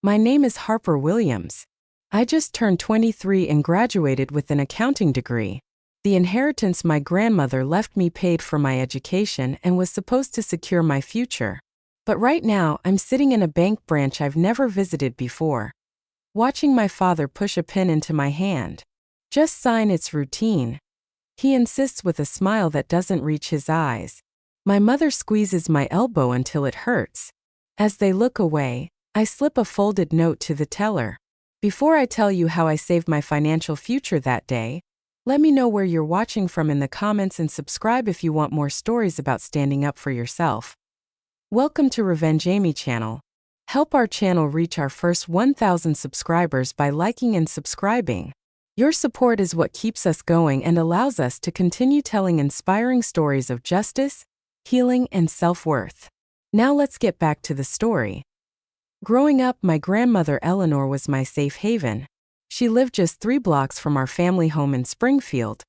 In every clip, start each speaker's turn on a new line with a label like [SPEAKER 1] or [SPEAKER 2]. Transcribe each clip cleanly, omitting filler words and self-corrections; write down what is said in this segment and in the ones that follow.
[SPEAKER 1] My name is Harper Williams. I just turned 23 and graduated with an accounting degree. The inheritance my grandmother left me paid for my education and was supposed to secure my future. But right now, I'm sitting in a bank branch I've never visited before, watching my father push a pin into my hand. Just sign, it's routine. He insists with a smile that doesn't reach his eyes. My mother squeezes my elbow until it hurts. As they look away, I slip a folded note to the teller. Before I tell you how I saved my financial future that day, let me know where you're watching from in the comments and subscribe if you want more stories about standing up for yourself. Welcome to Revenge Amy channel. Help our channel reach our first 1,000 subscribers by liking and subscribing. Your support is what keeps us going and allows us to continue telling inspiring stories of justice, healing, and self-worth. Now let's get back to the story. Growing up, my grandmother Eleanor was my safe haven. She lived just 3 blocks from our family home in Springfield,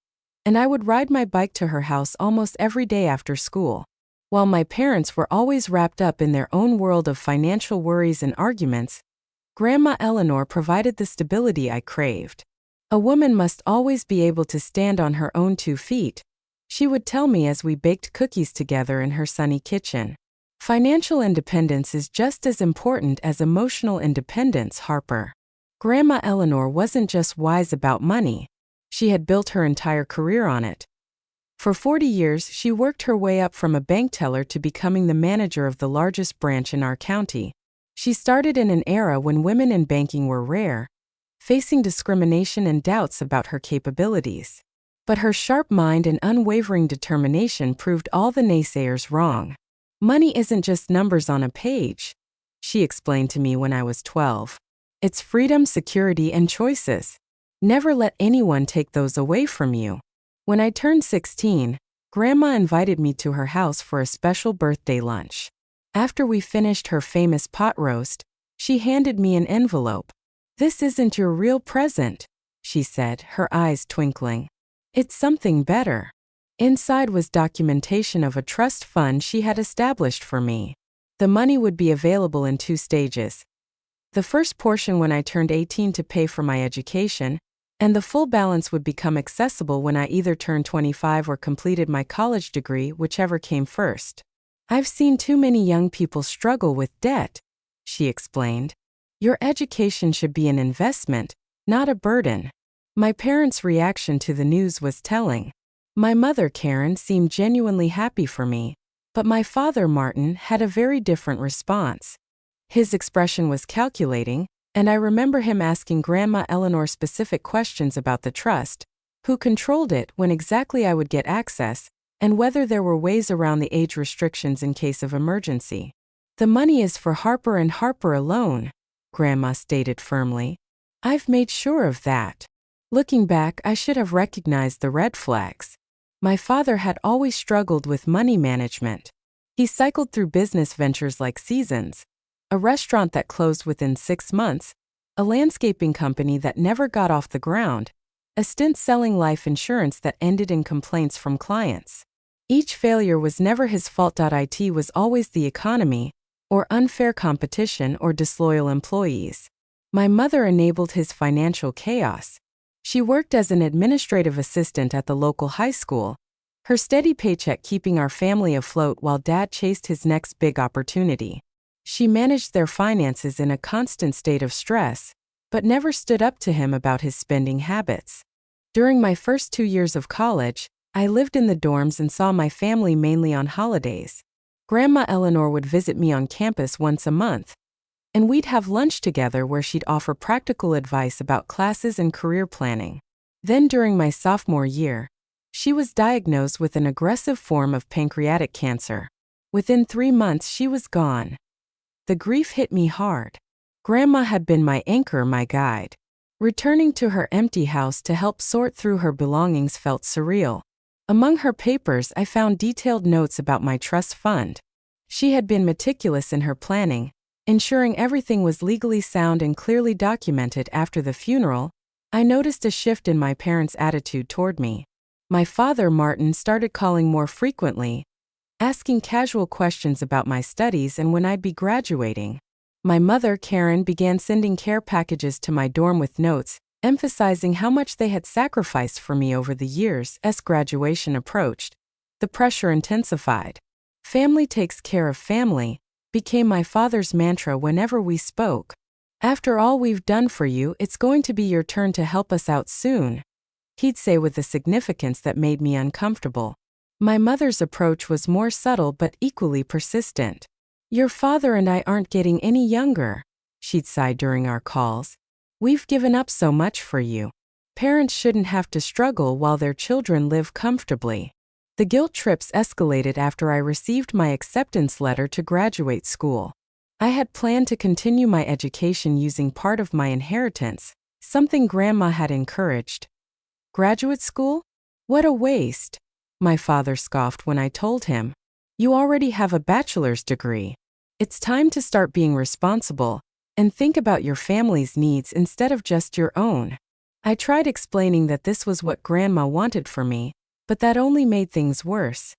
[SPEAKER 1] and I would ride my bike to her house almost every day after school. While my parents were always wrapped up in their own world of financial worries and arguments, Grandma Eleanor provided the stability I craved. A woman must always be able to stand on her own 2 feet, she would tell me as we baked cookies together in her sunny kitchen. Financial independence is just as important as emotional independence, Harper. Grandma Eleanor wasn't just wise about money, she had built her entire career on it. For 40 years, she worked her way up from a bank teller to becoming the manager of the largest branch in our county. She started in an era when women in banking were rare, facing discrimination and doubts about her capabilities. But her sharp mind and unwavering determination proved all the naysayers wrong. Money isn't just numbers on a page, she explained to me when I was 12. It's freedom, security, and choices. Never let anyone take those away from you. When I turned 16, Grandma invited me to her house for a special birthday lunch. After we finished her famous pot roast, she handed me an envelope. "This isn't your real present," she said, her eyes twinkling. "It's something better." Inside was documentation of a trust fund she had established for me. The money would be available in 2 stages. The first portion when I turned 18 to pay for my education, and the full balance would become accessible when I either turned 25 or completed my college degree, whichever came first. "I've seen too many young people struggle with debt," she explained. "Your education should be an investment, not a burden." My parents' reaction to the news was telling. My mother, Karen, seemed genuinely happy for me, but my father, Martin, had a very different response. His expression was calculating, and I remember him asking Grandma Eleanor specific questions about the trust, who controlled it, when exactly I would get access, and whether there were ways around the age restrictions in case of emergency. "The money is for Harper and Harper alone," Grandma stated firmly. "I've made sure of that." Looking back, I should have recognized the red flags. My father had always struggled with money management. He cycled through business ventures like Seasons, a restaurant that closed within 6 months, a landscaping company that never got off the ground, a stint selling life insurance that ended in complaints from clients. Each failure was never his fault. It was always the economy, or unfair competition, or disloyal employees. My mother enabled his financial chaos. She worked as an administrative assistant at the local high school, her steady paycheck keeping our family afloat while Dad chased his next big opportunity. She managed their finances in a constant state of stress, but never stood up to him about his spending habits. During my first 2 years of college, I lived in the dorms and saw my family mainly on holidays. Grandma Eleanor would visit me on campus once a month, and we'd have lunch together where she'd offer practical advice about classes and career planning. Then during my sophomore year, she was diagnosed with an aggressive form of pancreatic cancer. Within 3 months, she was gone. The grief hit me hard. Grandma had been my anchor, my guide. Returning to her empty house to help sort through her belongings felt surreal. Among her papers, I found detailed notes about my trust fund. She had been meticulous in her planning, ensuring everything was legally sound and clearly documented. After the funeral, I noticed a shift in my parents' attitude toward me. My father, Martin, started calling more frequently, asking casual questions about my studies and when I'd be graduating. My mother, Karen, began sending care packages to my dorm with notes, emphasizing how much they had sacrificed for me over the years. As graduation approached, the pressure intensified. Family takes care of family became my father's mantra whenever we spoke. After all we've done for you, it's going to be your turn to help us out soon, he'd say with a significance that made me uncomfortable. My mother's approach was more subtle but equally persistent. Your father and I aren't getting any younger, she'd sigh during our calls. We've given up so much for you. Parents shouldn't have to struggle while their children live comfortably. The guilt trips escalated after I received my acceptance letter to graduate school. I had planned to continue my education using part of my inheritance, something Grandma had encouraged. Graduate school? What a waste, my father scoffed when I told him. You already have a bachelor's degree. It's time to start being responsible and think about your family's needs instead of just your own. I tried explaining that this was what Grandma wanted for me, but that only made things worse.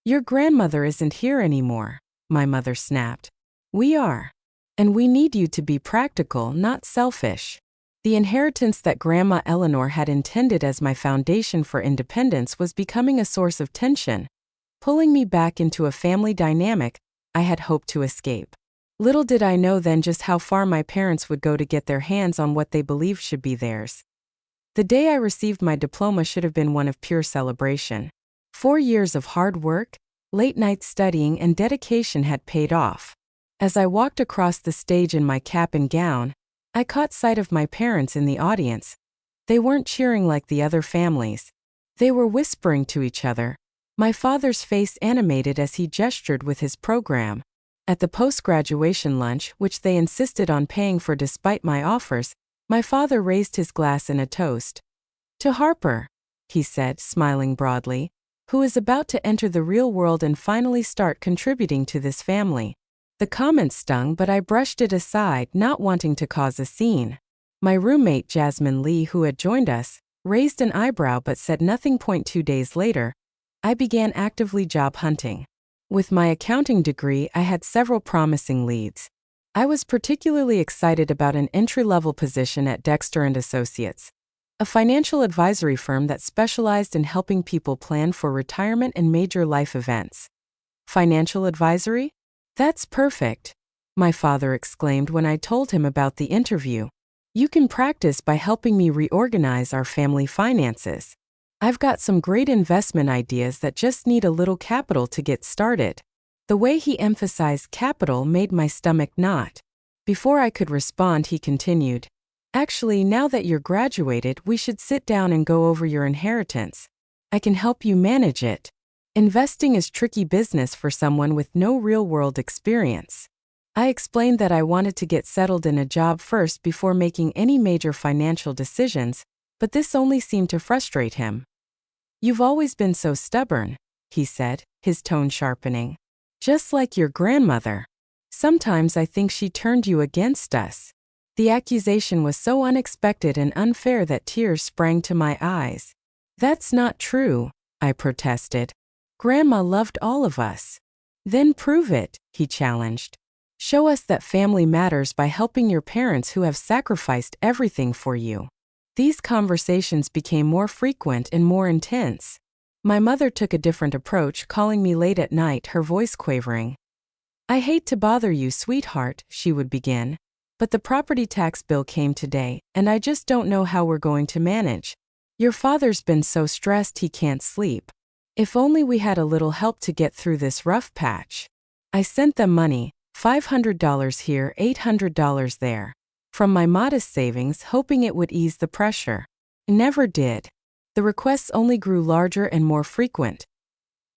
[SPEAKER 1] Your grandmother isn't here anymore, my mother snapped. We are. And we need you to be practical, not selfish. The inheritance that Grandma Eleanor had intended as my foundation for independence was becoming a source of tension, pulling me back into a family dynamic I had hoped to escape. Little did I know then just how far my parents would go to get their hands on what they believed should be theirs. The day I received my diploma should have been one of pure celebration. 4 years of hard work, late-night studying, and dedication had paid off. As I walked across the stage in my cap and gown, I caught sight of my parents in the audience. They weren't cheering like the other families. They were whispering to each other. My father's face animated as he gestured with his program. At the post-graduation lunch, which they insisted on paying for despite my offers, my father raised his glass in a toast. To Harper, he said, smiling broadly, who is about to enter the real world and finally start contributing to this family. The comment stung, but I brushed it aside, not wanting to cause a scene. My roommate, Jasmine Lee, who had joined us, raised an eyebrow but said nothing. 2 days later, I began actively job hunting. With my accounting degree, I had several promising leads. I was particularly excited about an entry-level position at Dexter & Associates, a financial advisory firm that specialized in helping people plan for retirement and major life events. Financial advisory? That's perfect, my father exclaimed when I told him about the interview. You can practice by helping me reorganize our family finances. I've got some great investment ideas that just need a little capital to get started. The way he emphasized capital made my stomach knot. Before I could respond, he continued, Actually, now that you're graduated, we should sit down and go over your inheritance. I can help you manage it. Investing is tricky business for someone with no real-world experience. I explained that I wanted to get settled in a job first before making any major financial decisions, but this only seemed to frustrate him. You've always been so stubborn, he said, his tone sharpening. Just like your grandmother. Sometimes I think she turned you against us. The accusation was so unexpected and unfair that tears sprang to my eyes. That's not true, I protested. Grandma loved all of us. Then prove it, he challenged. Show us that family matters by helping your parents who have sacrificed everything for you. These conversations became more frequent and more intense. My mother took a different approach, calling me late at night, her voice quavering. I hate to bother you, sweetheart, she would begin, but the property tax bill came today, and I just don't know how we're going to manage. Your father's been so stressed he can't sleep. If only we had a little help to get through this rough patch. I sent them money, $500 here, $800 there, from my modest savings, hoping it would ease the pressure. It never did. The requests only grew larger and more frequent.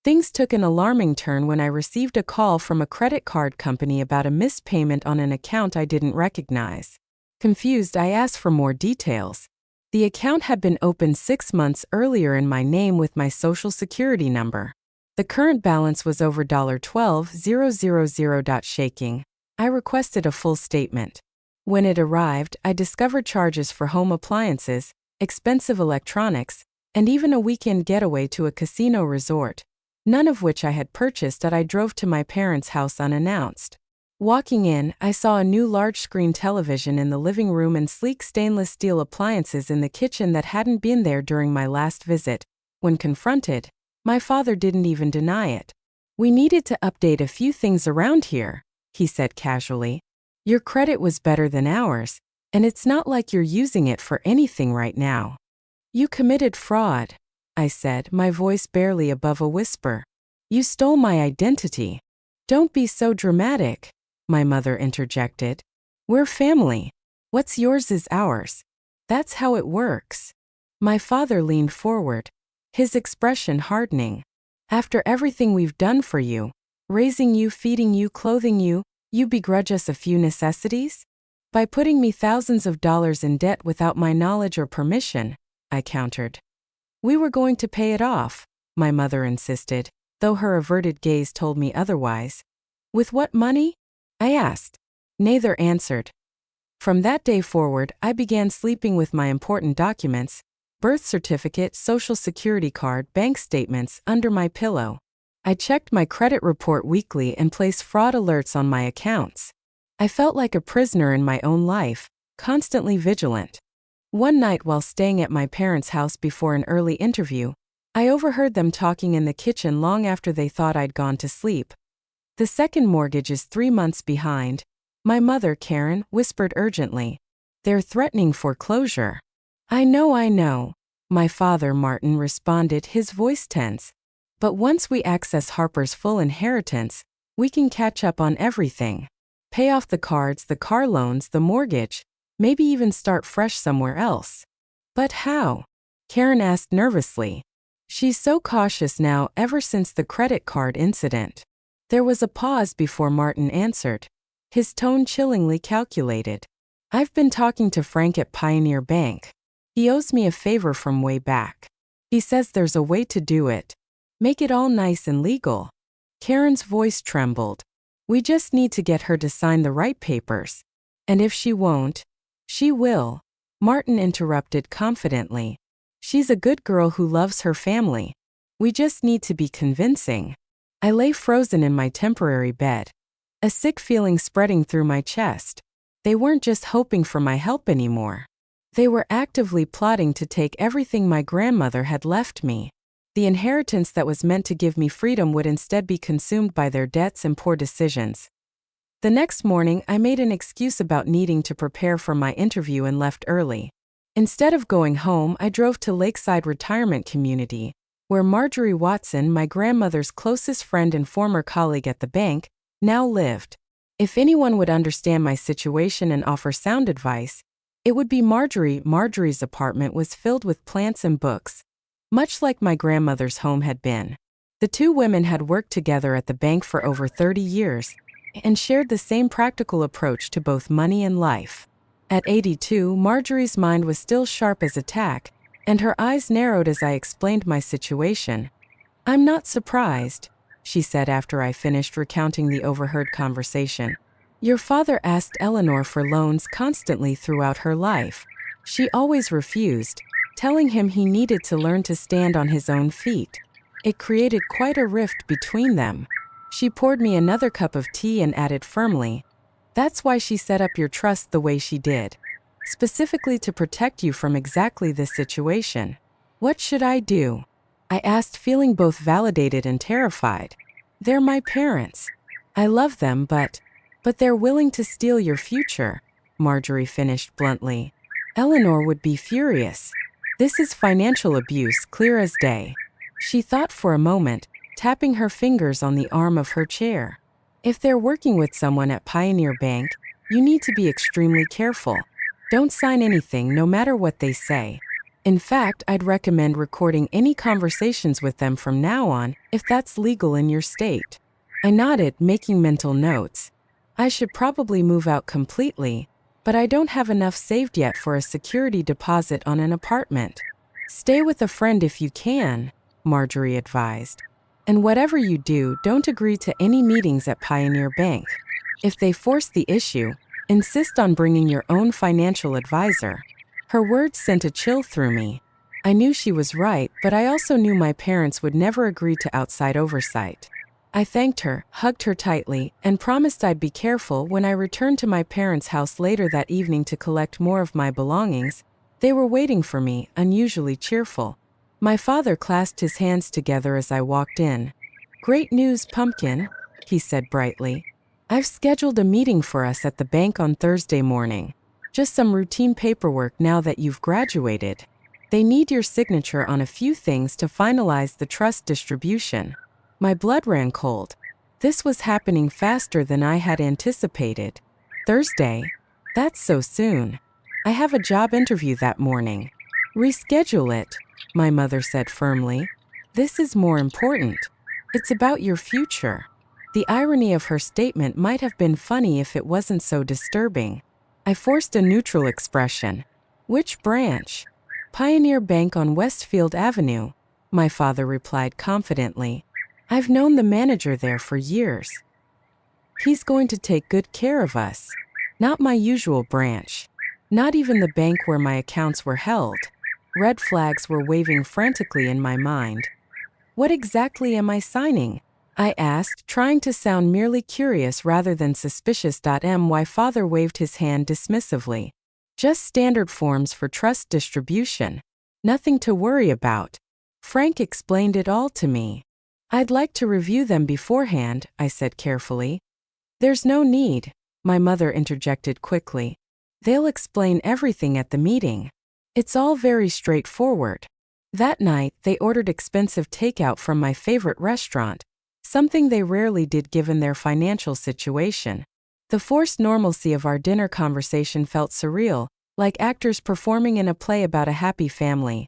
[SPEAKER 1] Things took an alarming turn when I received a call from a credit card company about a missed payment on an account I didn't recognize. Confused, I asked for more details. The account had been opened 6 months earlier in my name with my social security number. The current balance was over $12,000. Shaking, I requested a full statement. When it arrived, I discovered charges for home appliances, expensive electronics, and even a weekend getaway to a casino resort, none of which I had purchased. That I drove to my parents' house unannounced. Walking in, I saw a new large-screen television in the living room and sleek stainless steel appliances in the kitchen that hadn't been there during my last visit. When confronted, my father didn't even deny it. "We needed to update a few things around here," he said casually. "Your credit was better than ours, and it's not like you're using it for anything right now." "You committed fraud," I said, my voice barely above a whisper. "You stole my identity." "Don't be so dramatic," my mother interjected. "We're family. What's yours is ours. That's how it works." My father leaned forward, his expression hardening. "After everything we've done for you, raising you, feeding you, clothing you, you begrudge us a few necessities? By putting me thousands of dollars in debt without my knowledge or permission," I countered. "We were going to pay it off," my mother insisted, though her averted gaze told me otherwise. "With what money?" I asked. Neither answered. From that day forward, I began sleeping with my important documents, birth certificate, social security card, bank statements, under my pillow. I checked my credit report weekly and placed fraud alerts on my accounts. I felt like a prisoner in my own life, constantly vigilant. One night while staying at my parents' house before an early interview, I overheard them talking in the kitchen long after they thought I'd gone to sleep. "The second mortgage is 3 months behind," my mother, Karen, whispered urgently. "They're threatening foreclosure." I know," my father, Martin, responded, his voice tense. "But once we access Harper's full inheritance, we can catch up on everything. Pay off the cards, the car loans, the mortgage, maybe even start fresh somewhere else." "But how?" Karen asked nervously. She's so cautious now ever since the credit card incident. There was a pause before Martin answered, his tone chillingly calculated. "I've been talking to Frank at Pioneer Bank. He owes me a favor from way back. He says there's a way to do it. Make it all nice and legal." Karen's voice trembled. "We just need to get her to sign the right papers. And if she won't, she will," Martin interrupted confidently. "She's a good girl who loves her family. We just need to be convincing." I lay frozen in my temporary bed, a sick feeling spreading through my chest. They weren't just hoping for my help anymore. They were actively plotting to take everything my grandmother had left me. The inheritance that was meant to give me freedom would instead be consumed by their debts and poor decisions. The next morning, I made an excuse about needing to prepare for my interview and left early. Instead of going home, I drove to Lakeside Retirement Community, where Marjorie Watson, my grandmother's closest friend and former colleague at the bank, now lived. If anyone would understand my situation and offer sound advice, it would be Marjorie. Marjorie's apartment was filled with plants and books, much like my grandmother's home had been. The two women had worked together at the bank for over 30 years and shared the same practical approach to both money and life. At 82, Marjorie's mind was still sharp as a tack, and her eyes narrowed as I explained my situation. "I'm not surprised," she said after I finished recounting the overheard conversation. "Your father asked Eleanor for loans constantly throughout her life. She always refused, telling him he needed to learn to stand on his own feet. It created quite a rift between them." She poured me another cup of tea and added firmly, "That's why she set up your trust the way she did, specifically to protect you from exactly this situation." "What should I do?" I asked, feeling both validated and terrified. "They're my parents. I love them, but they're willing to steal your future," Marjorie finished bluntly. "Eleanor would be furious. This is financial abuse, clear as day." She thought for a moment, tapping her fingers on the arm of her chair. "If they're working with someone at Pioneer Bank, you need to be extremely careful. Don't sign anything no matter what they say. In fact, I'd recommend recording any conversations with them from now on, if that's legal in your state." I nodded, making mental notes. I should probably move out completely, but I don't have enough saved yet for a security deposit on an apartment. "Stay with a friend if you can," Marjorie advised. "And whatever you do, don't agree to any meetings at Pioneer Bank. If they force the issue, insist on bringing your own financial advisor." Her words sent a chill through me. I knew she was right, but I also knew my parents would never agree to outside oversight. I thanked her, hugged her tightly, and promised I'd be careful. When I returned to my parents' house later that evening to collect more of my belongings. They were waiting for me, unusually cheerful. My father clasped his hands together as I walked in. "Great news, Pumpkin," he said brightly. "I've scheduled a meeting for us at the bank on Thursday morning. Just some routine paperwork now that you've graduated. They need your signature on a few things to finalize the trust distribution." My blood ran cold. This was happening faster than I had anticipated. Thursday? That's so soon. I have a job interview that morning. "Reschedule it," my mother said firmly. "This is more important. It's about your future." The irony of her statement might have been funny if it wasn't so disturbing. I forced a neutral expression. "Which branch?" "Pioneer Bank on Westfield Avenue," my father replied confidently. "I've known the manager there for years. He's going to take good care of us." Not my usual branch. Not even the bank where my accounts were held. Red flags were waving frantically in my mind. "What exactly am I signing?" I asked, trying to sound merely curious rather than suspicious. My father waved his hand dismissively. "Just standard forms for trust distribution. Nothing to worry about." Frank explained it all to me. "I'd like to review them beforehand," I said carefully. "There's no need," my mother interjected quickly. "They'll explain everything at the meeting. It's all very straightforward." That night, they ordered expensive takeout from my favorite restaurant, something they rarely did given their financial situation. The forced normalcy of our dinner conversation felt surreal, like actors performing in a play about a happy family.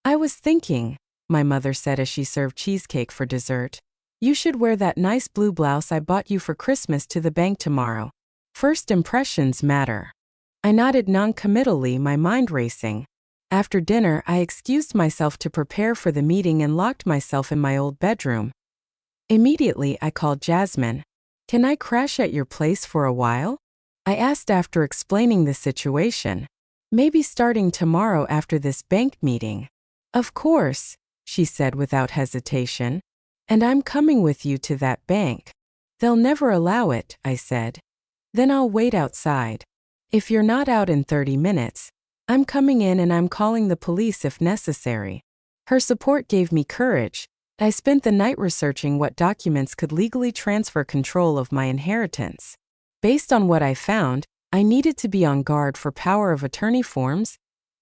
[SPEAKER 1] "I was thinking," my mother said as she served cheesecake for dessert, "you should wear that nice blue blouse I bought you for Christmas to the bank tomorrow. First impressions matter." I nodded noncommittally, my mind racing. After dinner, I excused myself to prepare for the meeting and locked myself in my old bedroom. Immediately, I called Jasmine. "Can I crash at your place for a while?" I asked after explaining the situation. "Maybe starting tomorrow after this bank meeting." "Of course," she said without hesitation. "And I'm coming with you to that bank." "They'll never allow it," I said. "Then I'll wait outside. If you're not out in 30 minutes, I'm coming in and I'm calling the police if necessary." Her support gave me courage. I spent the night researching what documents could legally transfer control of my inheritance. Based on what I found, I needed to be on guard for power of attorney forms,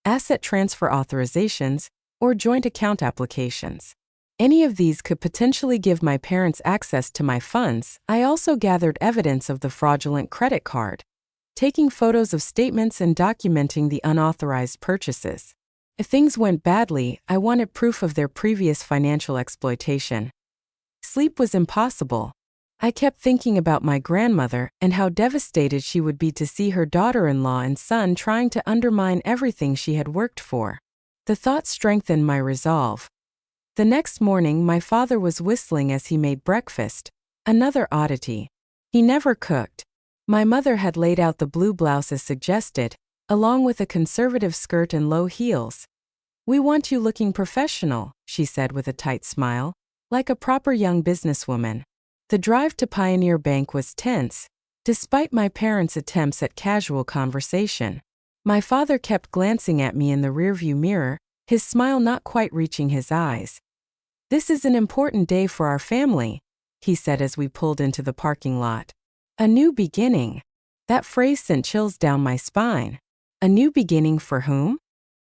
[SPEAKER 1] asset transfer authorizations, or joint account applications. Any of these could potentially give my parents access to my funds. I also gathered evidence of the fraudulent credit card, taking photos of statements and documenting the unauthorized purchases. If things went badly, I wanted proof of their previous financial exploitation. Sleep was impossible. I kept thinking about my grandmother and how devastated she would be to see her daughter-in-law and son trying to undermine everything she had worked for. The thought strengthened my resolve. The next morning, my father was whistling as he made breakfast. Another oddity. He never cooked. My mother had laid out the blue blouse as suggested, along with a conservative skirt and low heels. "We want you looking professional," she said with a tight smile, like a proper young businesswoman. The drive to Pioneer Bank was tense, despite my parents' attempts at casual conversation. My father kept glancing at me in the rearview mirror, his smile not quite reaching his eyes. "This is an important day for our family," he said as we pulled into the parking lot. A new beginning. That phrase sent chills down my spine. A new beginning for whom?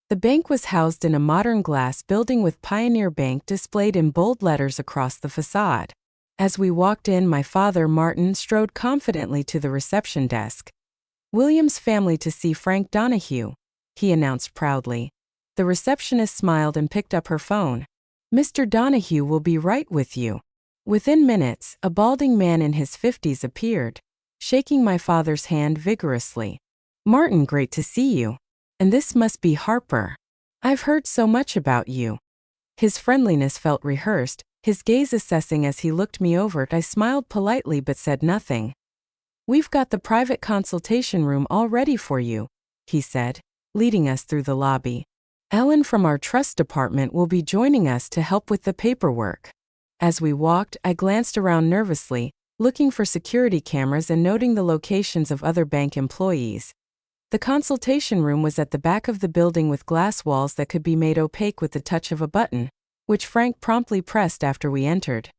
[SPEAKER 1] The bank was housed in a modern glass building with Pioneer Bank displayed in bold letters across the facade. As we walked in, my father, Martin, strode confidently to the reception desk. "Williams family to see Frank Donahue," he announced proudly. The receptionist smiled and picked up her phone. "Mr. Donahue will be right with you." Within minutes, a balding man in his 50s appeared, shaking my father's hand vigorously. "Martin, great to see you. And this must be Harper. I've heard so much about you." His friendliness felt rehearsed, his gaze assessing as he looked me over. I smiled politely but said nothing. "We've got the private consultation room all ready for you," he said, leading us through the lobby. "Ellen from our trust department will be joining us to help with the paperwork." As we walked, I glanced around nervously, looking for security cameras and noting the locations of other bank employees. The consultation room was at the back of the building with glass walls that could be made opaque with the touch of a button, which Frank promptly pressed after we entered.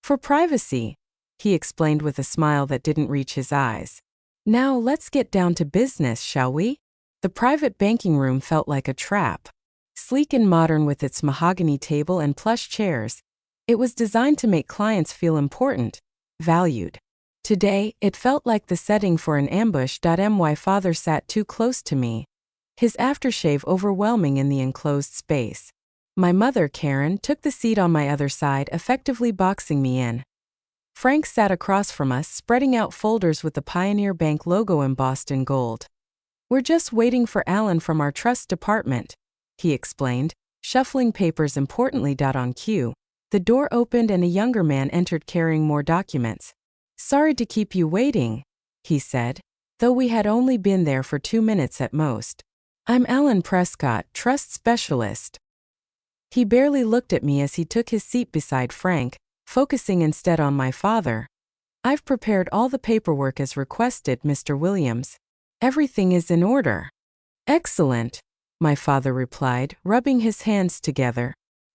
[SPEAKER 1] For privacy, he explained with a smile that didn't reach his eyes. Now let's get down to business, shall we? The private banking room felt like a trap. Sleek and modern with its mahogany table and plush chairs, it was designed to make clients feel important, valued. Today, it felt like the setting for an ambush. My father sat too close to me, his aftershave overwhelming in the enclosed space. My mother, Karen, took the seat on my other side, effectively boxing me in. Frank sat across from us, spreading out folders with the Pioneer Bank logo embossed in gold. We're just waiting for Alan from our trust department, he explained, shuffling papers importantly. On cue, the door opened and a younger man entered carrying more documents. Sorry to keep you waiting, he said, though we had only been there for 2 minutes at most. I'm Alan Prescott, trust specialist. He barely looked at me as he took his seat beside Frank, focusing instead on my father. I've prepared all the paperwork as requested, Mr. Williams. Everything is in order. Excellent, my father replied, rubbing his hands together.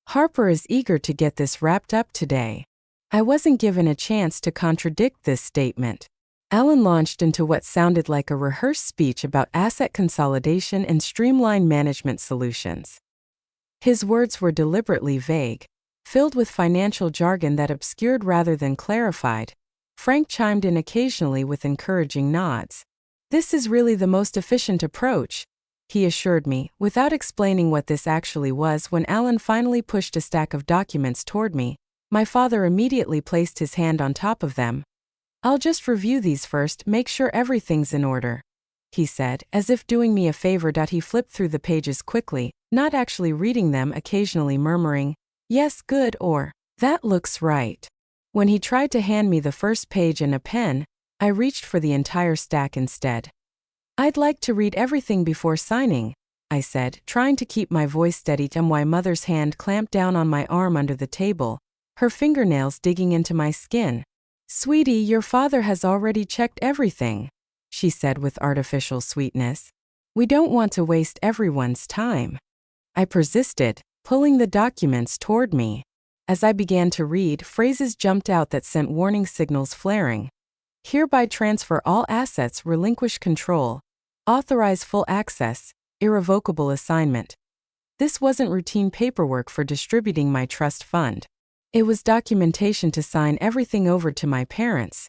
[SPEAKER 1] Harper is eager to get this wrapped up today. I wasn't given a chance to contradict this statement. Alan launched into what sounded like a rehearsed speech about asset consolidation and streamlined management solutions. His words were deliberately vague, filled with financial jargon that obscured rather than clarified. Frank chimed in occasionally with encouraging nods. This is really the most efficient approach, he assured me, without explaining what this actually was. When Alan finally pushed a stack of documents toward me, my father immediately placed his hand on top of them. I'll just review these first, make sure everything's in order, he said, as if doing me a favor. He flipped through the pages quickly, not actually reading them, occasionally murmuring, "Yes, good," or "That looks right." When he tried to hand me the first page and a pen, I reached for the entire stack instead. I'd like to read everything before signing, I said, trying to keep my voice steady. My mother's hand clamped down on my arm under the table, her fingernails digging into my skin. Sweetie, your father has already checked everything, she said with artificial sweetness. We don't want to waste everyone's time. I persisted, pulling the documents toward me. As I began to read, phrases jumped out that sent warning signals flaring. Hereby transfer all assets, relinquish control, authorize full access, irrevocable assignment. This wasn't routine paperwork for distributing my trust fund. It was documentation to sign everything over to my parents.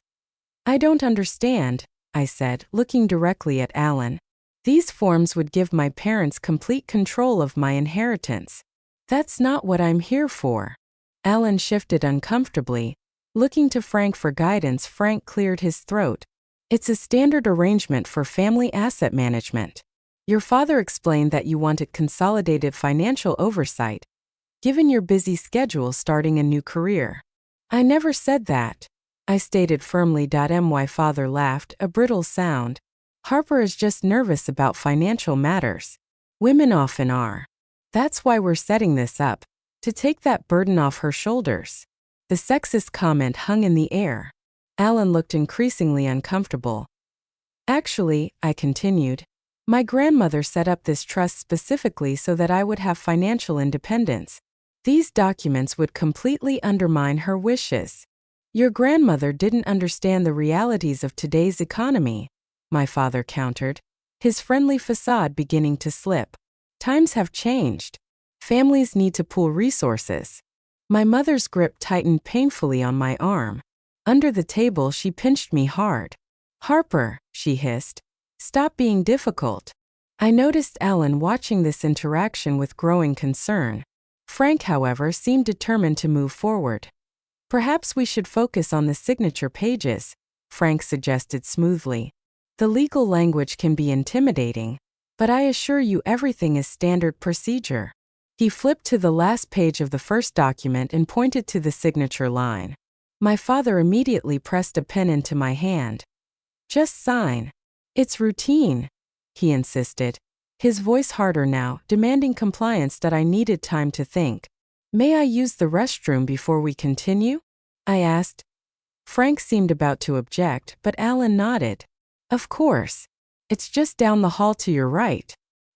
[SPEAKER 1] I don't understand, I said, looking directly at Alan. These forms would give my parents complete control of my inheritance. That's not what I'm here for. Alan shifted uncomfortably, looking to Frank for guidance. Frank cleared his throat. It's a standard arrangement for family asset management. Your father explained that you wanted consolidated financial oversight, given your busy schedule starting a new career. I never said that, I stated firmly. My father laughed, a brittle sound. Harper is just nervous about financial matters. Women often are. That's why we're setting this up, to take that burden off her shoulders. The sexist comment hung in the air. Alan looked increasingly uncomfortable. Actually, I continued, my grandmother set up this trust specifically so that I would have financial independence. These documents would completely undermine her wishes. Your grandmother didn't understand the realities of today's economy, my father countered, his friendly facade beginning to slip. Times have changed. Families need to pool resources. My mother's grip tightened painfully on my arm. Under the table, she pinched me hard. Harper, she hissed, stop being difficult. I noticed Alan watching this interaction with growing concern. Frank, however, seemed determined to move forward. Perhaps we should focus on the signature pages, Frank suggested smoothly. The legal language can be intimidating, but I assure you everything is standard procedure. He flipped to the last page of the first document and pointed to the signature line. My father immediately pressed a pen into my hand. Just sign. It's routine, he insisted, his voice harder now, demanding compliance. I needed time to think. May I use the restroom before we continue? I asked. Frank seemed about to object, but Alan nodded. Of course. It's just down the hall to your right.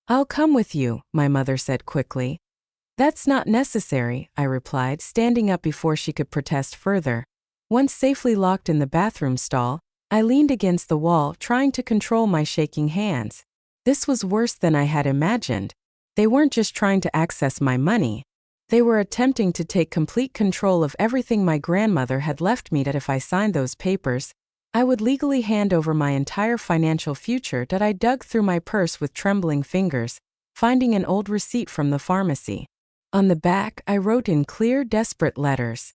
[SPEAKER 1] I'll come with you, my mother said quickly. That's not necessary, I replied, standing up before she could protest further. Once safely locked in the bathroom stall, I leaned against the wall, trying to control my shaking hands. This was worse than I had imagined. They weren't just trying to access my money. They were attempting to take complete control of everything my grandmother had left me, that if I signed those papers, I would legally hand over my entire financial future. That I dug through my purse with trembling fingers, finding an old receipt from the pharmacy. On the back, I wrote in clear, desperate letters,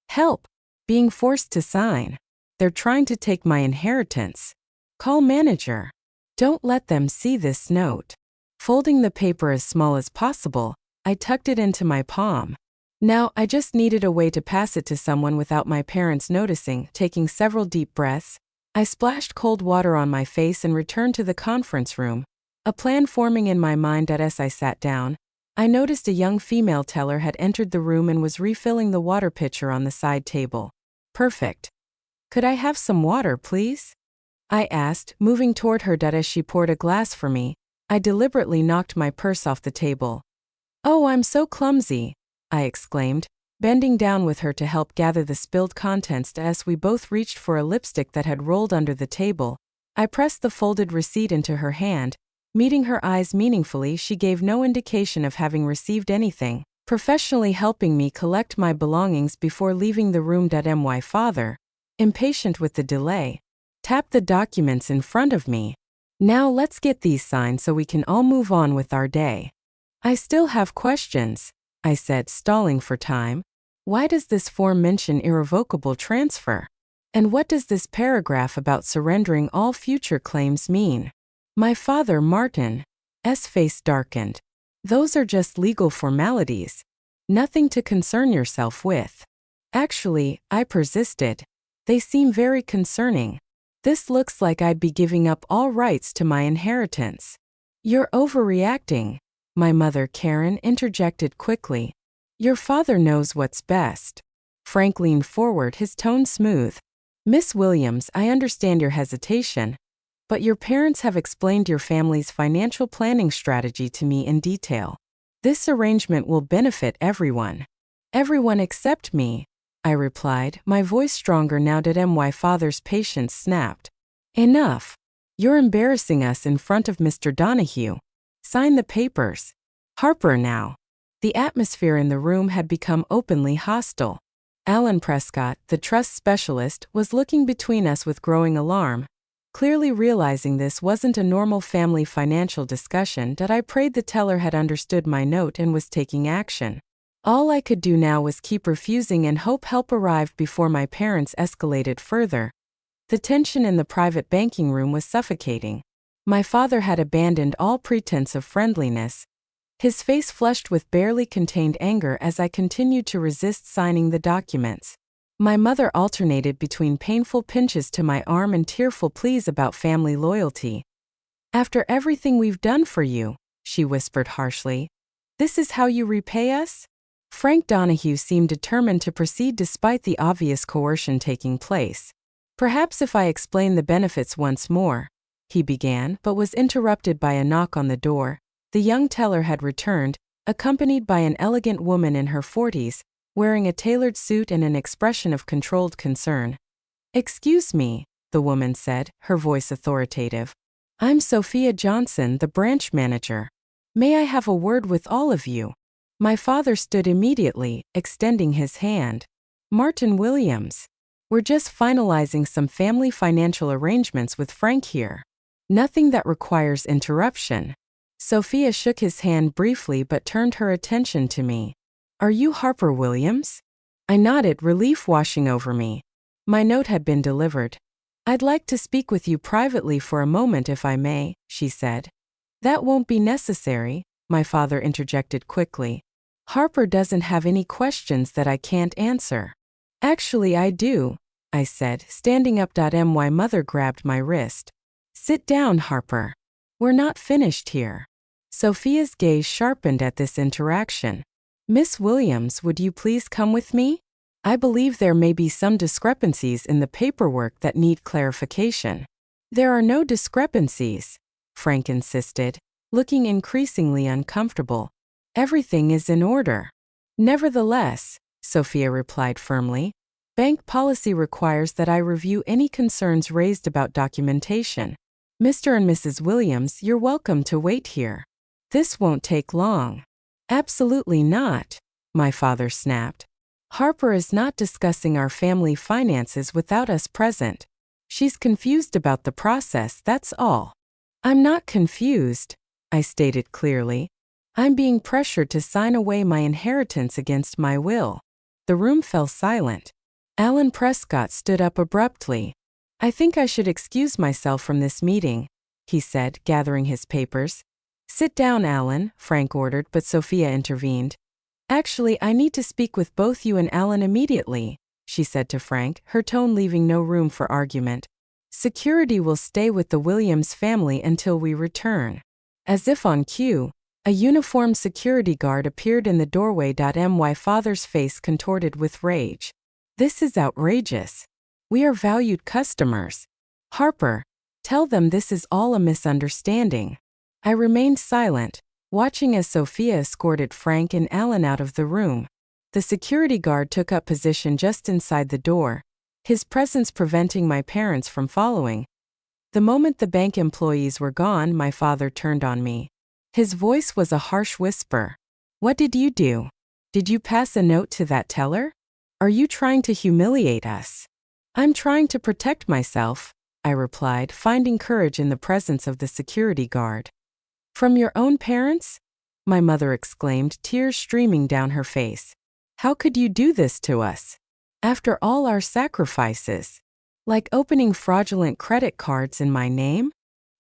[SPEAKER 1] "Help! Being forced to sign. They're trying to take my inheritance. Call manager." Don't let them see this note. Folding the paper as small as possible, I tucked it into my palm. Now, I just needed a way to pass it to someone without my parents noticing. Taking several deep breaths, I splashed cold water on my face and returned to the conference room, a plan forming in my mind. As I sat down, I noticed a young female teller had entered the room and was refilling the water pitcher on the side table. Perfect. Could I have some water, please? I asked, moving toward her. As she poured a glass for me, I deliberately knocked my purse off the table. Oh, I'm so clumsy, I exclaimed, bending down with her to help gather the spilled contents. As we both reached for a lipstick that had rolled under the table, I pressed the folded receipt into her hand. Meeting her eyes meaningfully, she gave no indication of having received anything, professionally helping me collect my belongings before leaving the room. My father, impatient with the delay, tapped the documents in front of me. Now let's get these signed so we can all move on with our day. I still have questions, I said, stalling for time. Why does this form mention irrevocable transfer? And what does this paragraph about surrendering all future claims mean? My father, Martin's face darkened. Those are just legal formalities. Nothing to concern yourself with. Actually, I persisted. They seem very concerning. This looks like I'd be giving up all rights to my inheritance. You're overreacting, my mother, Karen, interjected quickly. Your father knows what's best. Frank leaned forward, his tone smooth. Miss Williams, I understand your hesitation, but your parents have explained your family's financial planning strategy to me in detail. This arrangement will benefit everyone. Everyone except me, I replied, my voice stronger now. My father's patience snapped. Enough. You're embarrassing us in front of Mr. Donahue. Sign the papers. Harper now. The atmosphere in the room had become openly hostile. Alan Prescott, the trust specialist, was looking between us with growing alarm. Clearly realizing this wasn't a normal family financial discussion, I prayed the teller had understood my note and was taking action. All I could do now was keep refusing and hope help arrived before my parents escalated further. The tension in the private banking room was suffocating. My father had abandoned all pretense of friendliness. His face flushed with barely contained anger as I continued to resist signing the documents. My mother alternated between painful pinches to my arm and tearful pleas about family loyalty. After everything we've done for you, she whispered harshly, this is how you repay us? Frank Donahue seemed determined to proceed despite the obvious coercion taking place. Perhaps if I explain the benefits once more, he began, but was interrupted by a knock on the door. The young teller had returned, accompanied by an elegant woman in her 40s, wearing a tailored suit and an expression of controlled concern. Excuse me, the woman said, her voice authoritative. I'm Sophia Johnson, the branch manager. May I have a word with all of you? My father stood immediately, extending his hand. Martin Williams. We're just finalizing some family financial arrangements with Frank here. Nothing that requires interruption. Sophia shook his hand briefly but turned her attention to me. Are you Harper Williams? I nodded, relief washing over me. My note had been delivered. I'd like to speak with you privately for a moment if I may, she said. That won't be necessary, my father interjected quickly. Harper doesn't have any questions that I can't answer. Actually, I do, I said, standing up. My mother grabbed my wrist. Sit down, Harper. We're not finished here. Sophia's gaze sharpened at this interaction. Miss Williams, would you please come with me? I believe there may be some discrepancies in the paperwork that need clarification. There are no discrepancies, Frank insisted, looking increasingly uncomfortable. Everything is in order. Nevertheless, Sophia replied firmly, bank policy requires that I review any concerns raised about documentation. Mr. and Mrs. Williams, you're welcome to wait here. This won't take long. Absolutely not, my father snapped. Harper is not discussing our family finances without us present. She's confused about the process, that's all. I'm not confused, I stated clearly. I'm being pressured to sign away my inheritance against my will. The room fell silent. Alan Prescott stood up abruptly. I think I should excuse myself from this meeting, he said, gathering his papers. Sit down, Alan, Frank ordered, but Sophia intervened. Actually, I need to speak with both you and Alan immediately, she said to Frank, her tone leaving no room for argument. Security will stay with the Williams family until we return. As if on cue, a uniformed security guard appeared in the doorway. My father's face contorted with rage. This is outrageous. We are valued customers. Harper, tell them this is all a misunderstanding. I remained silent, watching as Sophia escorted Frank and Alan out of the room. The security guard took up position just inside the door, his presence preventing my parents from following. The moment the bank employees were gone, my father turned on me. His voice was a harsh whisper. What did you do? Did you pass a note to that teller? Are you trying to humiliate us? I'm trying to protect myself, I replied, finding courage in the presence of the security guard. From your own parents? My mother exclaimed, tears streaming down her face. How could you do this to us? After all our sacrifices? Like opening fraudulent credit cards in my name?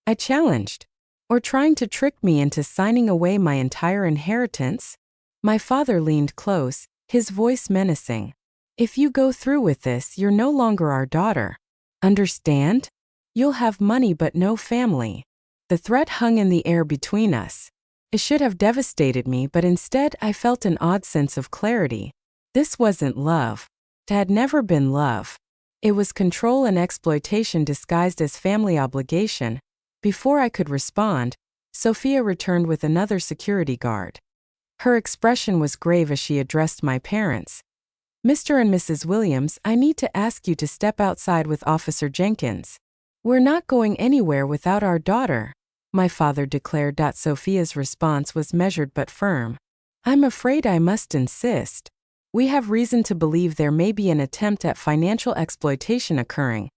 [SPEAKER 1] I challenged. Or trying to trick me into signing away my entire inheritance? My father leaned close, his voice menacing. If you go through with this, you're no longer our daughter. Understand? You'll have money but no family. The threat hung in the air between us. It should have devastated me, but instead I felt an odd sense of clarity. This wasn't love. It had never been love. It was control and exploitation disguised as family obligation. Before I could respond, Sophia returned with another security guard. Her expression was grave as she addressed my parents. Mr. and Mrs. Williams, I need to ask you to step outside with Officer Jenkins. We're not going anywhere without our daughter, my father declared. Sophia's response was measured but firm. I'm afraid I must insist. We have reason to believe there may be an attempt at financial exploitation occurring,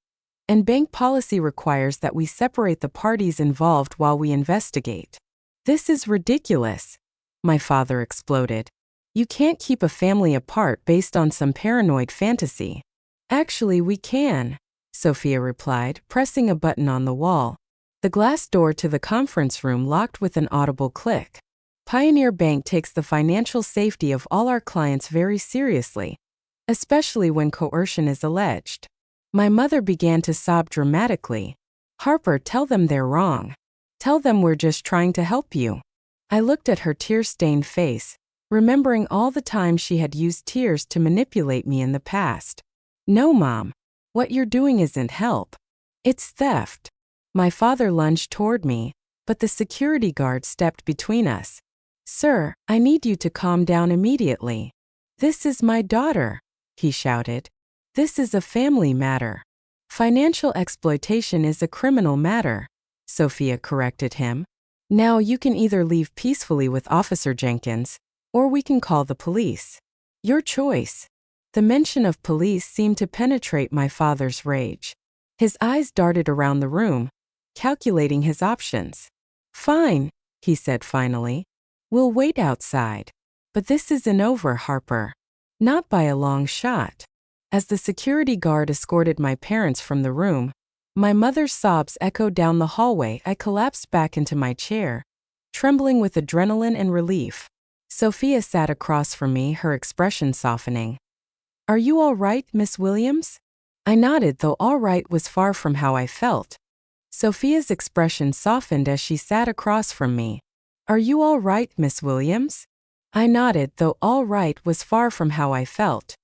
[SPEAKER 1] and bank policy requires that we separate the parties involved while we investigate. This is ridiculous, my father exploded. You can't keep a family apart based on some paranoid fantasy. Actually, we can, Sophia replied, pressing a button on the wall. The glass door to the conference room locked with an audible click. Pioneer Bank takes the financial safety of all our clients very seriously, especially when coercion is alleged. My mother began to sob dramatically. Harper, tell them they're wrong. Tell them we're just trying to help you. I looked at her tear-stained face, remembering all the times she had used tears to manipulate me in the past. No, Mom. What you're doing isn't help. It's theft. My father lunged toward me, but the security guard stepped between us. Sir, I need you to calm down immediately. This is my daughter, he shouted. This is a family matter. Financial exploitation is a criminal matter, Sophia corrected him. Now you can either leave peacefully with Officer Jenkins, or we can call the police. Your choice. The mention of police seemed to penetrate my father's rage. His eyes darted around the room, calculating his options. Fine, he said finally. We'll wait outside. But this isn't over, Harper. Not by a long shot. As the security guard escorted my parents from the room, my mother's sobs echoed down the hallway. I collapsed back into my chair, trembling with adrenaline and relief. Sophia sat across from me, her expression softening. Are you all right, Miss Williams? I nodded, though all right was far from how I felt. Sophia's expression softened as she sat across from me. Are you all right, Miss Williams? I nodded, though all right was far from how I felt.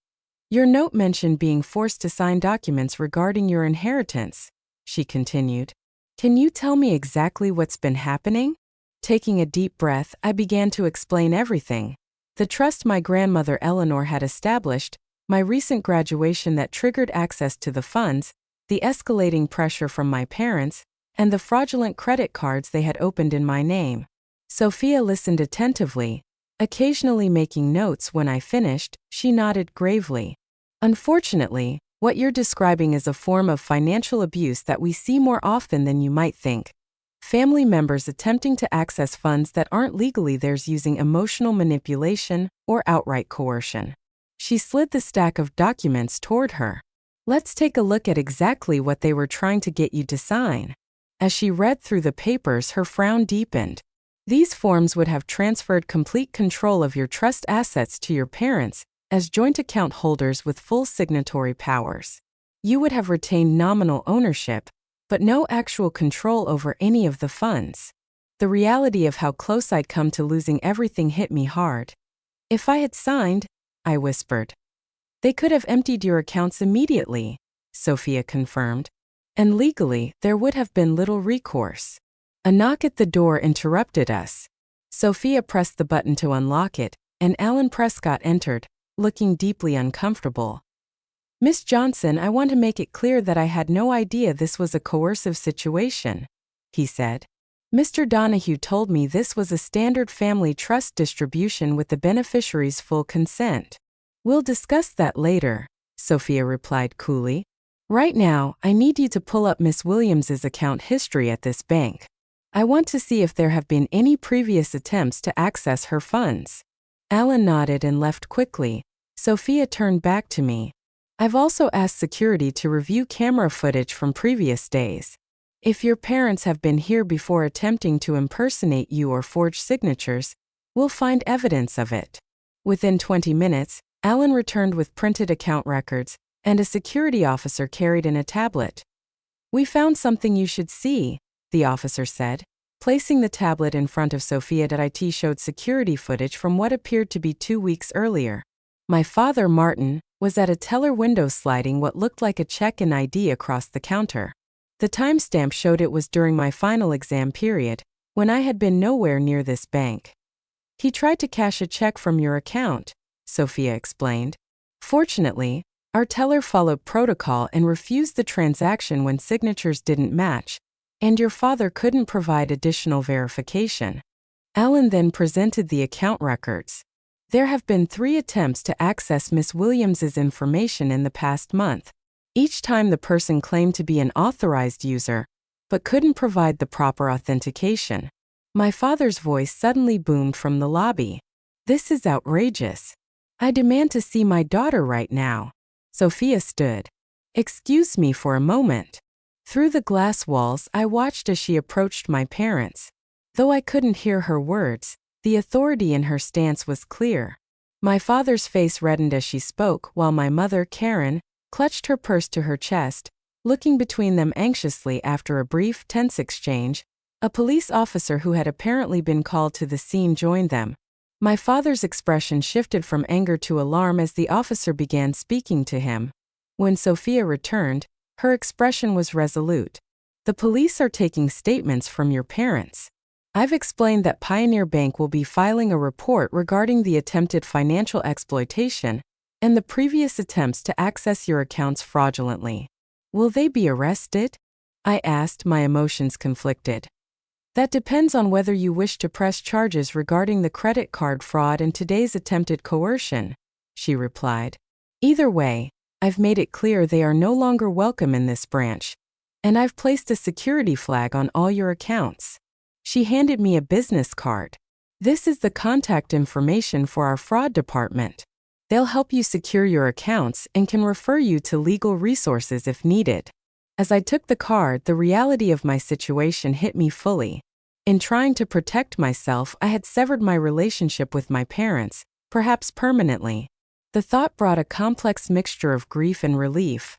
[SPEAKER 1] Your note mentioned being forced to sign documents regarding your inheritance, she continued. Can you tell me exactly what's been happening? Taking a deep breath, I began to explain everything. The trust my grandmother Eleanor had established, my recent graduation that triggered access to the funds, the escalating pressure from my parents, and the fraudulent credit cards they had opened in my name. Sophia listened attentively, occasionally making notes. When I finished, she nodded gravely. Unfortunately, what you're describing is a form of financial abuse that we see more often than you might think. Family members attempting to access funds that aren't legally theirs using emotional manipulation or outright coercion. She slid the stack of documents toward her. Let's take a look at exactly what they were trying to get you to sign. As she read through the papers, her frown deepened. These forms would have transferred complete control of your trust assets to your parents as joint account holders with full signatory powers. You would have retained nominal ownership, but no actual control over any of the funds. The reality of how close I'd come to losing everything hit me hard. If I had signed, I whispered. They could have emptied your accounts immediately, Sophia confirmed. And legally, there would have been little recourse. A knock at the door interrupted us. Sophia pressed the button to unlock it, and Alan Prescott entered, looking deeply uncomfortable. Miss Johnson, I want to make it clear that I had no idea this was a coercive situation, he said. Mr. Donahue told me this was a standard family trust distribution with the beneficiary's full consent. We'll discuss that later, Sophia replied coolly. Right now, I need you to pull up Miss Williams's account history at this bank. I want to see if there have been any previous attempts to access her funds. Alan nodded and left quickly. Sophia turned back to me. I've also asked security to review camera footage from previous days. If your parents have been here before attempting to impersonate you or forge signatures, we'll find evidence of it. Within 20 minutes, Alan returned with printed account records, and a security officer carried in a tablet. We found something you should see, the officer said. Placing the tablet in front of Sophia, it showed security footage from what appeared to be 2 weeks earlier. My father, Martin, was at a teller window sliding what looked like a check and ID across the counter. The timestamp showed it was during my final exam period, when I had been nowhere near this bank. He tried to cash a check from your account, Sophia explained. Fortunately, our teller followed protocol and refused the transaction when signatures didn't match, and your father couldn't provide additional verification. Alan then presented the account records. There have been 3 attempts to access Miss Williams's information in the past month. Each time the person claimed to be an authorized user, but couldn't provide the proper authentication. My father's voice suddenly boomed from the lobby. This is outrageous. I demand to see my daughter right now. Sophia stood. Excuse me for a moment. Through the glass walls, I watched as she approached my parents. Though I couldn't hear her words, the authority in her stance was clear. My father's face reddened as she spoke, while my mother, Karen, clutched her purse to her chest, looking between them anxiously. After a brief, tense exchange, a police officer who had apparently been called to the scene joined them. My father's expression shifted from anger to alarm as the officer began speaking to him. When Sophia returned, her expression was resolute. The police are taking statements from your parents. I've explained that Pioneer Bank will be filing a report regarding the attempted financial exploitation and the previous attempts to access your accounts fraudulently. Will they be arrested? I asked, my emotions conflicted. That depends on whether you wish to press charges regarding the credit card fraud and today's attempted coercion, she replied. Either way, I've made it clear they are no longer welcome in this branch, and I've placed a security flag on all your accounts. She handed me a business card. This is the contact information for our fraud department. They'll help you secure your accounts and can refer you to legal resources if needed. As I took the card, the reality of my situation hit me fully. In trying to protect myself, I had severed my relationship with my parents, perhaps permanently. The thought brought a complex mixture of grief and relief.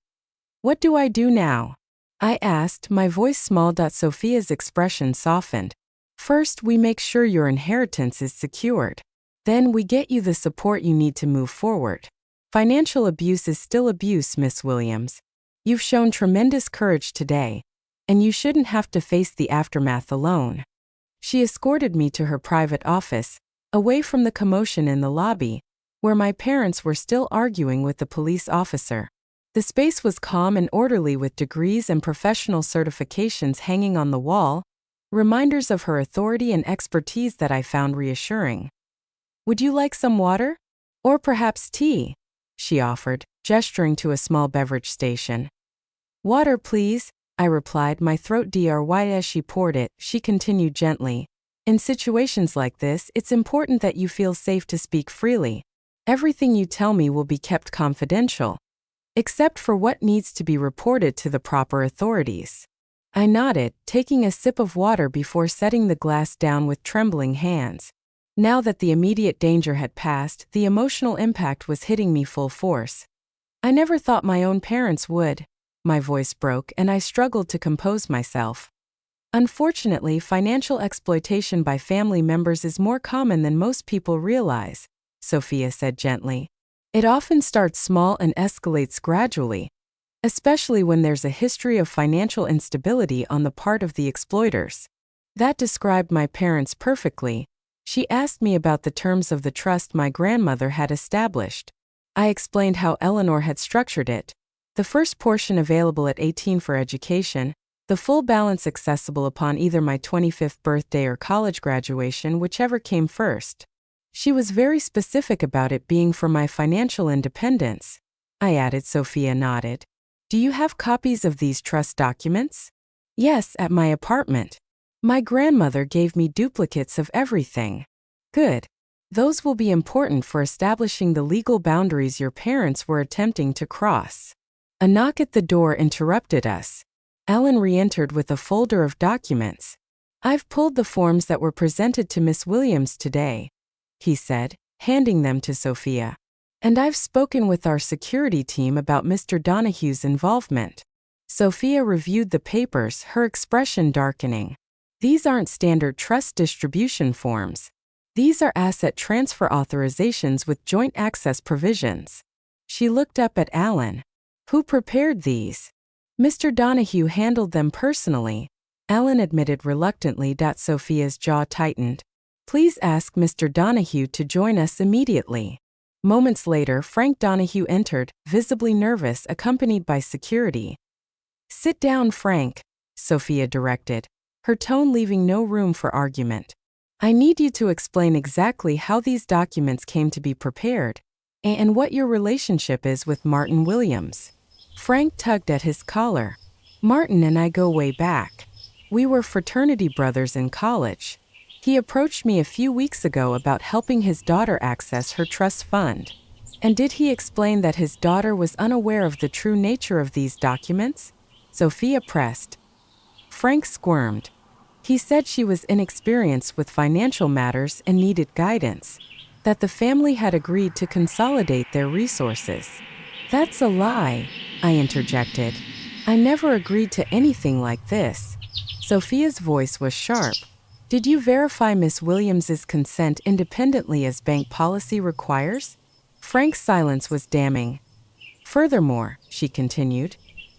[SPEAKER 1] What do I do now? I asked, my voice small. Sophia's expression softened. First, we make sure your inheritance is secured. Then we get you the support you need to move forward. Financial abuse is still abuse, Miss Williams. You've shown tremendous courage today, and you shouldn't have to face the aftermath alone. She escorted me to her private office, away from the commotion in the lobby, where my parents were still arguing with the police officer. The space was calm and orderly with degrees and professional certifications hanging on the wall, reminders of her authority and expertise that I found reassuring. Would you like some water? Or perhaps tea? She offered, gesturing to a small beverage station. Water, please, I replied, my throat dry as she poured it. She continued gently. In situations like this, it's important that you feel safe to speak freely. Everything you tell me will be kept confidential, except for what needs to be reported to the proper authorities. I nodded, taking a sip of water before setting the glass down with trembling hands. Now that the immediate danger had passed, the emotional impact was hitting me full force. I never thought my own parents would. My voice broke and I struggled to compose myself. Unfortunately, financial exploitation by family members is more common than most people realize, Sophia said gently. It often starts small and escalates gradually, especially when there's a history of financial instability on the part of the exploiters. That described my parents perfectly. She asked me about the terms of the trust my grandmother had established. I explained how Eleanor had structured it. The first portion available at 18 for education, the full balance accessible upon either my 25th birthday or college graduation, whichever came first. She was very specific about it being for my financial independence, I added. Sophia nodded. Do you have copies of these trust documents? Yes, at my apartment. My grandmother gave me duplicates of everything. Good. Those will be important for establishing the legal boundaries your parents were attempting to cross. A knock at the door interrupted us. Alan re-entered with a folder of documents. I've pulled the forms that were presented to Miss Williams today, he said, handing them to Sophia. And I've spoken with our security team about Mr. Donahue's involvement. Sophia reviewed the papers, her expression darkening. These aren't standard trust distribution forms. These are asset transfer authorizations with joint access provisions. She looked up at Alan. Who prepared these? Mr. Donahue handled them personally, Alan admitted reluctantly. Sophia's jaw tightened. Please ask Mr. Donahue to join us immediately. Moments later, Frank Donahue entered, visibly nervous, accompanied by security. Sit down, Frank, Sophia directed, her tone leaving no room for argument. I need you to explain exactly how these documents came to be prepared, and what your relationship is with Martin Williams. Frank tugged at his collar. Martin and I go way back. We were fraternity brothers in college. He approached me a few weeks ago about helping his daughter access her trust fund. And did he explain that his daughter was unaware of the true nature of these documents? Sophia pressed. Frank squirmed. He said she was inexperienced with financial matters and needed guidance, that the family had agreed to consolidate their resources. That's a lie, I interjected. I never agreed to anything like this. Sophia's voice was sharp. Did you verify Miss Williams's consent independently as bank policy requires? Frank's silence was damning. Furthermore, she continued,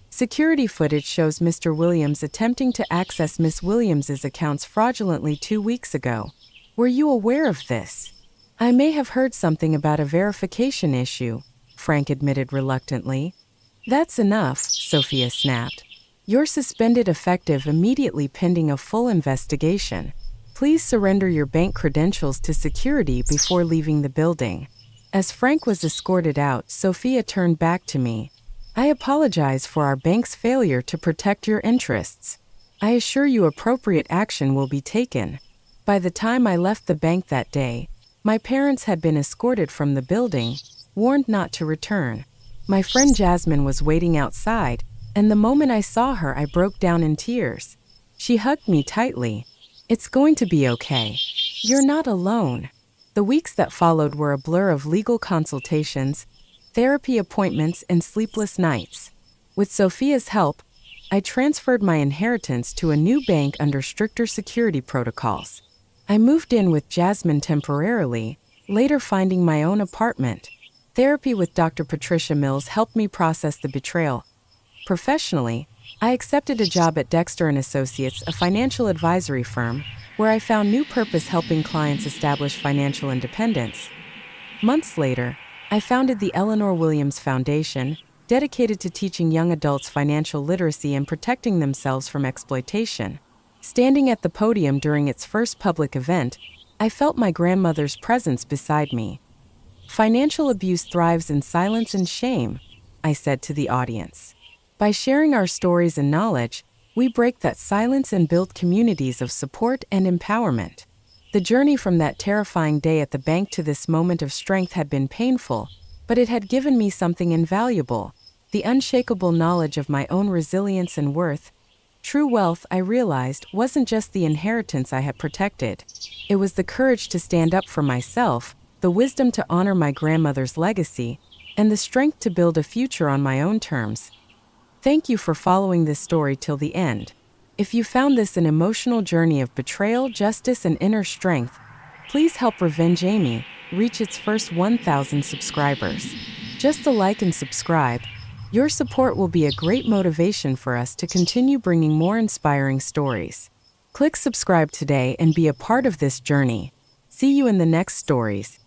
[SPEAKER 1] security footage shows Mr. Williams attempting to access Miss Williams's accounts fraudulently 2 weeks ago. Were you aware of this? I may have heard something about a verification issue, Frank admitted reluctantly. That's enough, Sophia snapped. You're suspended effective immediately pending a full investigation. Please surrender your bank credentials to security before leaving the building. As Frank was escorted out, Sophia turned back to me. I apologize for our bank's failure to protect your interests. I assure you appropriate action will be taken. By the time I left the bank that day, my parents had been escorted from the building, warned not to return. My friend Jasmine was waiting outside, and the moment I saw her, I broke down in tears. She hugged me tightly. It's going to be okay. You're not alone. The weeks that followed were a blur of legal consultations, therapy appointments, and sleepless nights. With Sophia's help, I transferred my inheritance to a new bank under stricter security protocols. I moved in with Jasmine temporarily, later finding my own apartment. Therapy with Dr. Patricia Mills helped me process the betrayal. Professionally, I accepted a job at Dexter & Associates, a financial advisory firm, where I found new purpose helping clients establish financial independence. Months later, I founded the Eleanor Williams Foundation, dedicated to teaching young adults financial literacy and protecting themselves from exploitation. Standing at the podium during its first public event, I felt my grandmother's presence beside me. "Financial abuse thrives in silence and shame," I said to the audience. "By sharing our stories and knowledge, we break that silence and build communities of support and empowerment." The journey from that terrifying day at the bank to this moment of strength had been painful, but it had given me something invaluable: the unshakable knowledge of my own resilience and worth. True wealth, I realized, wasn't just the inheritance I had protected. It was the courage to stand up for myself, the wisdom to honor my grandmother's legacy, and the strength to build a future on my own terms. Thank you for following this story till the end. If you found this an emotional journey of betrayal, justice, and inner strength, please help Revenge Amy reach its first 1,000 subscribers. Just a like and subscribe. Your support will be a great motivation for us to continue bringing more inspiring stories. Click subscribe today and be a part of this journey. See you in the next stories.